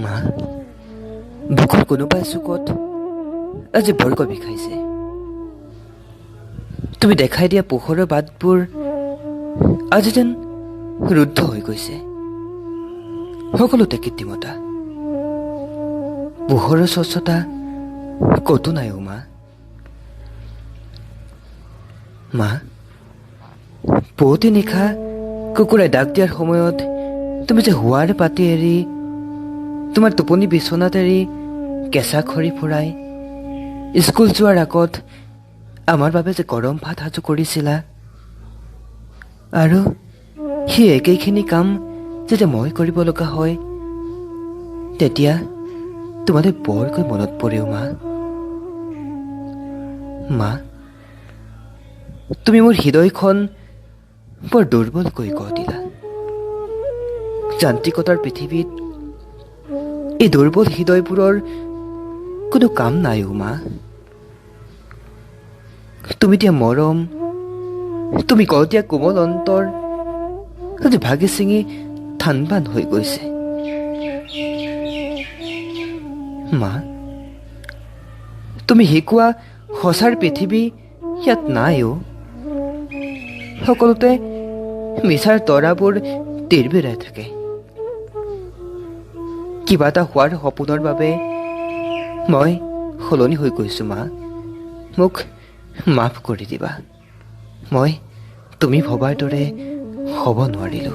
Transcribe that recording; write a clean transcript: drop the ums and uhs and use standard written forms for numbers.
মা, বুকুৰ কোনোবা চুকত আজি বৰকৈ বিষাইছে। তুমি দেখাই দিয়া পোহৰৰ বাটবোৰ আজি যেন ৰুদ্ধ হৈ গৈছে। সকলোতে কৃত্ৰিমতা, পোহৰৰ স্বচ্ছতা কতো নাই অ' মা। মা, পুৱতি নিশা কুকুৰাই ডাক দিয়াৰ সময়ত তুমি যে শোৱাৰ পাতি এৰি, তোমাৰ টোপনি বিচনাত এৰি কেঁচা খৰি ফুৰাই স্কুল যোৱাৰ আগত আমাৰ বাবে যে গৰম ভাত সাজু কৰিছিলা, আৰু সেই একেইখিনি কাম যেতিয়া মই কৰিব লগা হয় তেতিয়া তোমালৈ বৰকৈ মনত পৰেও মা। মা, তুমি মোৰ হৃদয়খন বৰ দুৰ্বলকৈ গঢ় দিলা। যান্ত্ৰিকতাৰ পৃথিৱীত এই দুৰ্বল হৃদয়বোৰৰ কোনো কাম নাই অ' মা। তুমি দিয়া মৰম, তুমি গঢ় দিয়া কোমল অন্তৰ আজি ভাগি ছিঙি থান-বান হৈ গৈছে। মা, তুমি শিকোৱা সঁচাৰ পৃথিৱী ইয়াত নাই অ'। সকলোতে মিছাৰ তৰাবোৰ তিৰবিৰাই থাকে। কিবা এটা হোৱাৰ সপোনৰ বাবে মই সলনি হৈ গৈছো মা। মোক মাফ কৰি দিবা। মই তুমি ভবাৰ দৰে হ'ব নোৱাৰিলো।